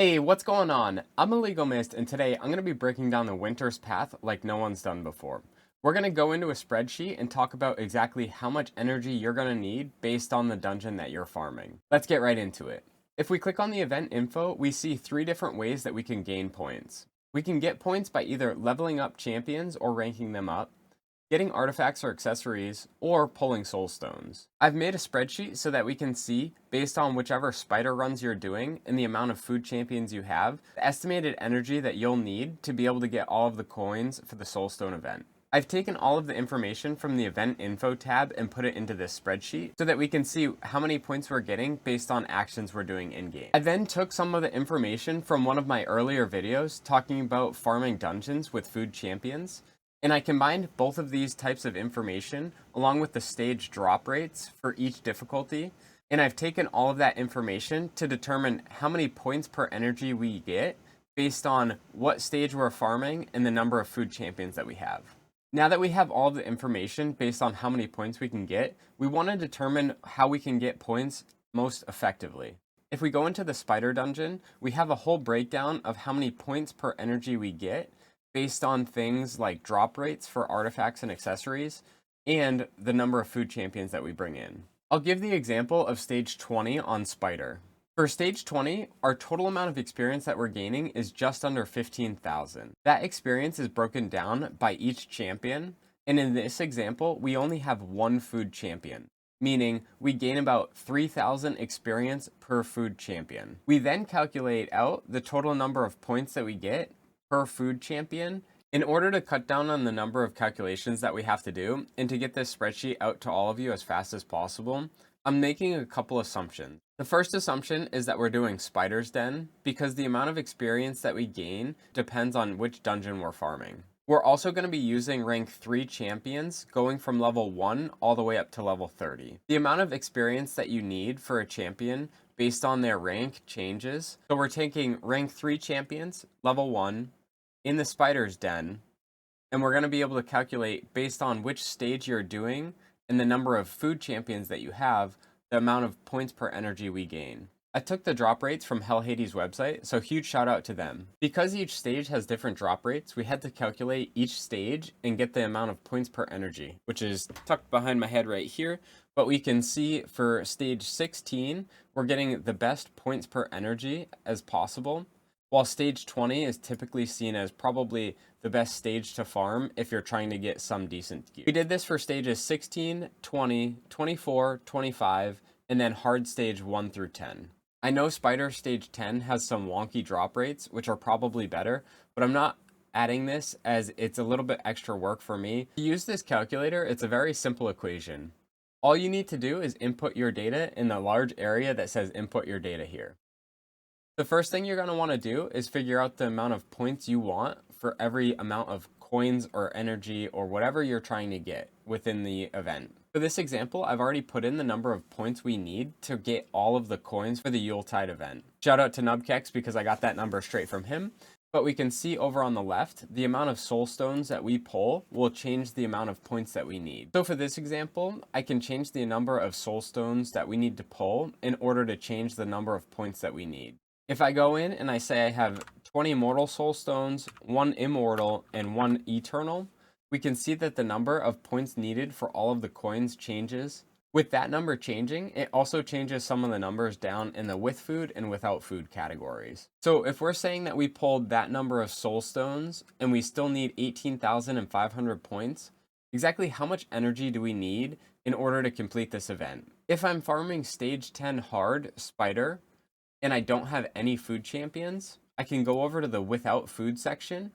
Hey, what's going on? I'm Illegal Mist, and today I'm going to be breaking down the Winter's Path like no one's done before. We're going to go into a spreadsheet and talk about exactly how much energy you're going to need based on the dungeon that you're farming. Let's get right into it. If we click on the event info, we see three different ways that we can gain points. We can get points by either leveling up champions or ranking them up, getting artifacts or accessories, or pulling soul stones. I've made a spreadsheet so that we can see, based on whichever spider runs you're doing and the amount of food champions you have, the estimated energy that you'll need to be able to get all of the coins for the soulstone event. I've taken all of the information from the event info tab and put it into this spreadsheet so that we can see how many points we're getting based on actions we're doing in game. I then took some of the information from one of my earlier videos talking about farming dungeons with food champions, and I combined both of these types of information along with the stage drop rates for each difficulty. And I've taken all of that information to determine how many points per energy we get based on what stage we're farming and the number of food champions that we have. Now that we have all of the information based on how many points we can get, we want to determine how we can get points most effectively. If we go into the spider dungeon, we have a whole breakdown of how many points per energy we get based on things like drop rates for artifacts and accessories, and the number of food champions that we bring in. I'll give the example of stage 20 on Spider. For stage 20, our total amount of experience that we're gaining is just under 15,000. That experience is broken down by each champion, and in this example, we only have one food champion, meaning we gain about 3,000 experience per food champion. We then calculate out the total number of points that we get per food champion in order to cut down on the number of calculations that we have to do and to get this spreadsheet out to all of you as fast as possible. I'm making a couple assumptions. The first assumption is that we're doing Spider's Den because the amount of experience that we gain depends on which dungeon we're farming. We're also going to be using rank 3 champions going from level 1 all the way up to level 30. The amount of experience that you need for a champion based on their rank changes. So we're taking rank 3 champions, level 1, in the Spider's Den, and we're going to be able to calculate based on which stage you're doing and the number of food champions that you have, the amount of points per energy we gain. I took the drop rates from Hell Hades website, so huge shout out to them. Because each stage has different drop rates, we had to calculate each stage and get the amount of points per energy, which is tucked behind my head right here. But we can see for stage 16, we're getting the best points per energy as possible, while stage 20 is typically seen as probably the best stage to farm if you're trying to get some decent gear. We did this for stages 16, 20, 24, 25, and then hard stage 1 through 10. I know Spider stage 10 has some wonky drop rates, which are probably better, but I'm not adding this as it's a little bit extra work for me. To use this calculator, it's a very simple equation. All you need to do is input your data in the large area that says input your data here. The first thing you're going to want to do is figure out the amount of points you want for every amount of coins or energy or whatever you're trying to get within the event. For this example, I've already put in the number of points we need to get all of the coins for the Yuletide event. Shout out to Nubkex because I got that number straight from him. But we can see over on the left, the amount of soul stones that we pull will change the amount of points that we need. So for this example, I can change the number of soul stones that we need to pull in order to change the number of points that we need. If I go in and I say I have 20 mortal soul stones, 1 immortal, and 1 eternal, we can see that the number of points needed for all of the coins changes. With that number changing, it also changes some of the numbers down in the with food and without food categories. So if we're saying that we pulled that number of soul stones and we still need 18,500 points, exactly how much energy do we need in order to complete this event? If I'm farming stage 10 hard spider, and I don't have any food champions, I can go over to the without food section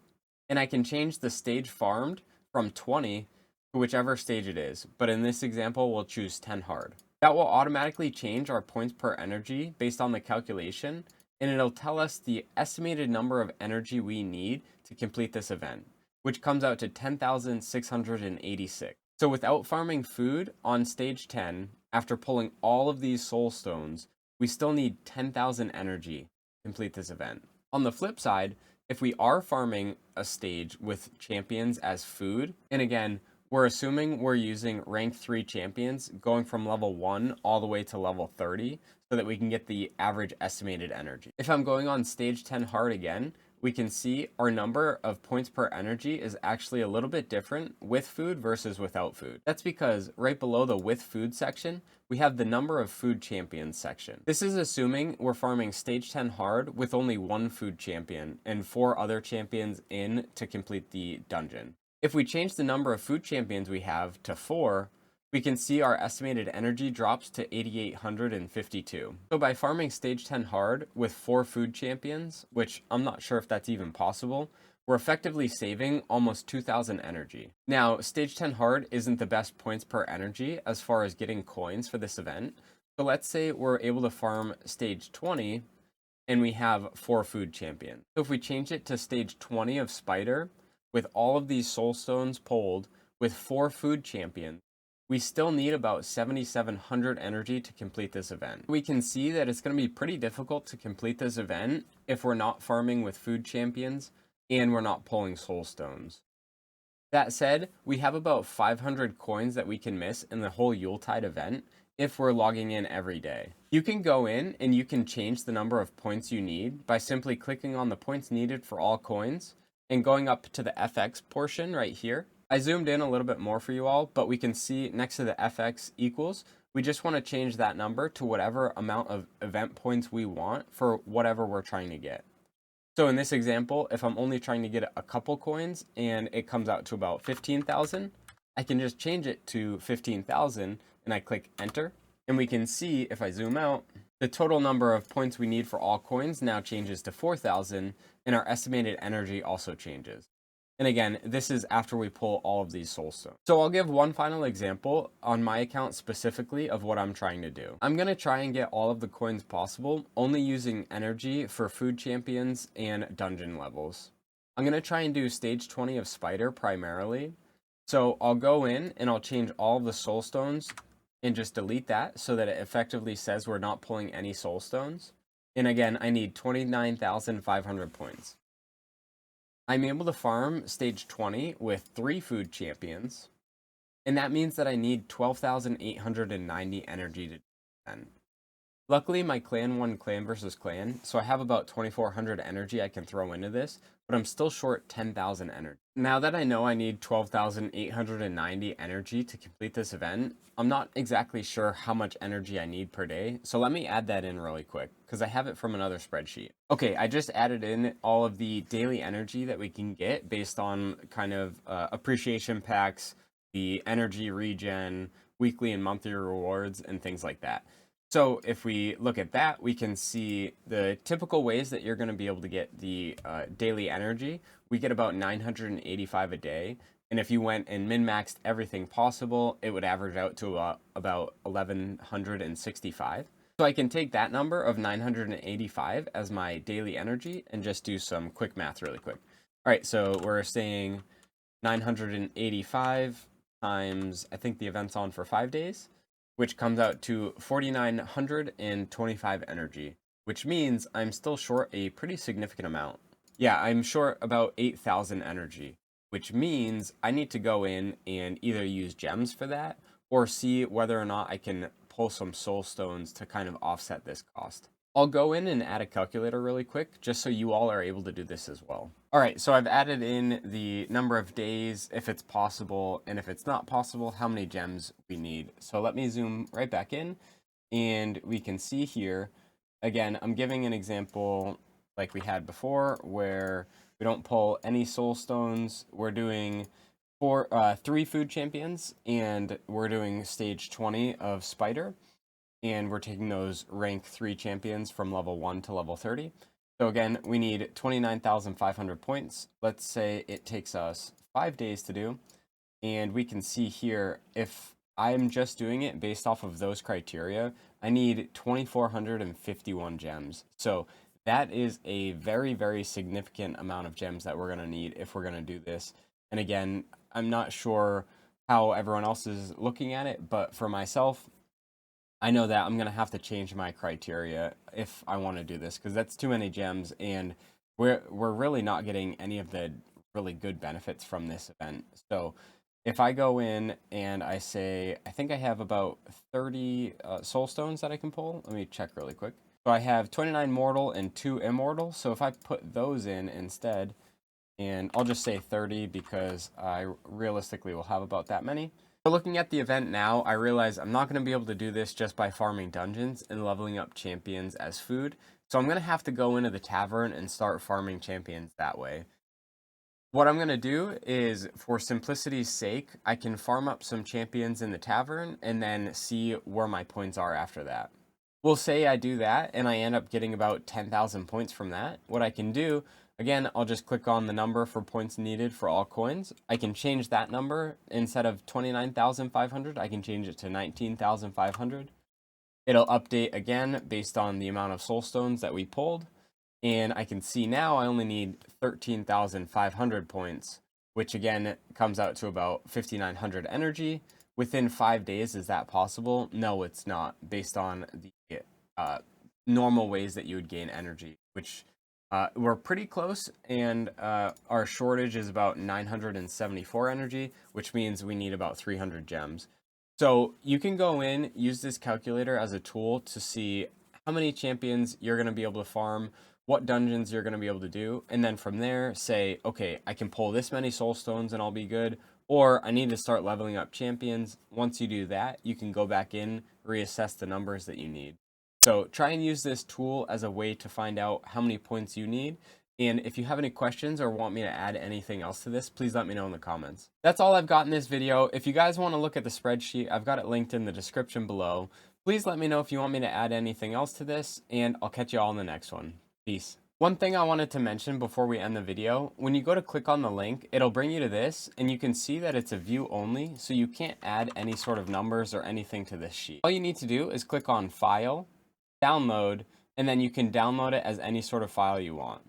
and I can change the stage farmed from 20 to whichever stage it is. But in this example, we'll choose 10 hard. That will automatically change our points per energy based on the calculation, and it'll tell us the estimated number of energy we need to complete this event, which comes out to 10,686. So without farming food on stage 10, after pulling all of these soul stones, we still need 10,000 energy to complete this event. On the flip side, if we are farming a stage with champions as food, and again, we're assuming we're using rank 3 champions going from level 1 all the way to level 30 so that we can get the average estimated energy. If I'm going on stage 10 hard again, we can see our number of points per energy is actually a little bit different with food versus without food. That's because right below the with food section, we have the number of food champions section. This is assuming we're farming stage 10 hard with only one food champion and 4 other champions in to complete the dungeon. If we change the number of food champions we have to 4, we can see our estimated energy drops to 8,852. So by farming stage 10 hard with 4 food champions, which I'm not sure if that's even possible, we're effectively saving almost 2,000 energy. Now, stage 10 hard isn't the best points per energy as far as getting coins for this event. So let's say we're able to farm stage 20 and we have 4 food champions. So if we change it to stage 20 of Spider with all of these soul stones pulled with 4 food champions, we still need about 7,700 energy to complete this event. We can see that it's going to be pretty difficult to complete this event if we're not farming with food champions and we're not pulling soul stones. That said, we have about 500 coins that we can miss in the whole Yuletide event if we're logging in every day. You can go in and you can change the number of points you need by simply clicking on the points needed for all coins and going up to the FX portion right here. I zoomed in a little bit more for you all, but we can see next to the FX equals, we just want to change that number to whatever amount of event points we want for whatever we're trying to get. So in this example, if I'm only trying to get a couple coins and it comes out to about 15,000, I can just change it to 15,000 and I click enter. And we can see if I zoom out, the total number of points we need for all coins now changes to 4,000 and our estimated energy also changes. And again, this is after we pull all of these soul stones. So I'll give one final example on my account specifically of what I'm trying to do. I'm going to try and get all of the coins possible, only using energy for food champions and dungeon levels. I'm going to try and do stage 20 of Spider primarily. So I'll go in and I'll change all of the soul stones and just delete that so that it effectively says we're not pulling any soul stones. And again, I need 29,500 points. I'm able to farm stage 20 with 3 food champions, and that means that I need 12,890 energy to do that. Luckily, my clan won clan versus clan, so I have about 2,400 energy I can throw into this, but I'm still short 10,000 energy. Now that I know I need 12,890 energy to complete this event, I'm not exactly sure how much energy I need per day, so let me add that in really quick, because I have it from another spreadsheet. Okay, I just added in all of the daily energy that we can get based on kind of appreciation packs, the energy regen, weekly and monthly rewards, and things like that. So if we look at that, we can see the typical ways that you're going to be able to get the daily energy. We get about 985 a day. And if you went and min-maxed everything possible, it would average out to about 1,165. So I can take that number of 985 as my daily energy and just do some quick math really quick. All right, so we're saying 985 times, I think the event's on for 5 days, which comes out to 4,925 energy, which means I'm still short a pretty significant amount. Yeah, I'm short about 8,000 energy, which means I need to go in and either use gems for that or see whether or not I can pull some soul stones to kind of offset this cost. I'll go in and add a calculator really quick, just so you all are able to do this as well. All right, so I've added in the number of days, if it's possible, and if it's not possible, how many gems we need. So let me zoom right back in, and we can see here, again, I'm giving an example like we had before, where we don't pull any soul stones. We're doing 3 food champions, and we're doing stage 20 of Spider. And we're taking those rank 3 champions from level 1 to level 30. So again, we need 29,500 points. Let's say it takes us 5 days to do. And we can see here, if I'm just doing it based off of those criteria, I need 2,451 gems. So that is a very, very significant amount of gems that we're going to need if we're going to do this. And again, I'm not sure how everyone else is looking at it, but for myself, I know that I'm going to have to change my criteria if I want to do this, because that's too many gems, and we're really not getting any of the really good benefits from this event. So if I go in and I say, I think I have about 30 soul stones that I can pull. Let me check really quick. So I have 29 mortal and 2 immortal. So if I put those in instead, and I'll just say 30 because I realistically will have about that many. So looking at the event now, I realize I'm not going to be able to do this just by farming dungeons and leveling up champions as food. So I'm going to have to go into the tavern and start farming champions that way. What I'm going to do is, for simplicity's sake, I can farm up some champions in the tavern and then see where my points are after that. We'll say I do that and I end up getting about 10,000 points from that. What I can do, again, I'll just click on the number for points needed for all coins. I can change that number. Instead of 29,500, I can change it to 19,500. It'll update again based on the amount of soul stones that we pulled. And I can see now I only need 13,500 points, which again comes out to about 5,900 energy. Within 5 days, is that possible? No, it's not, based on the normal ways that you would gain energy, which we're pretty close, and our shortage is about 974 energy, which means we need about 300 gems. So you can go in, use this calculator as a tool to see how many champions you're going to be able to farm, what dungeons you're going to be able to do, and then from there say, okay, I can pull this many soul stones and I'll be good, or I need to start leveling up champions. Once you do that, you can go back in, reassess the numbers that you need. So try and use this tool as a way to find out how many points you need. And if you have any questions or want me to add anything else to this, please let me know in the comments. That's all I've got in this video. If you guys want to look at the spreadsheet, I've got it linked in the description below. Please let me know if you want me to add anything else to this, and I'll catch you all in the next one. Peace. One thing I wanted to mention before we end the video, when you go to click on the link, it'll bring you to this, and you can see that it's a view only, so you can't add any sort of numbers or anything to this sheet. All you need to do is click on File, Download, and then you can download it as any sort of file you want.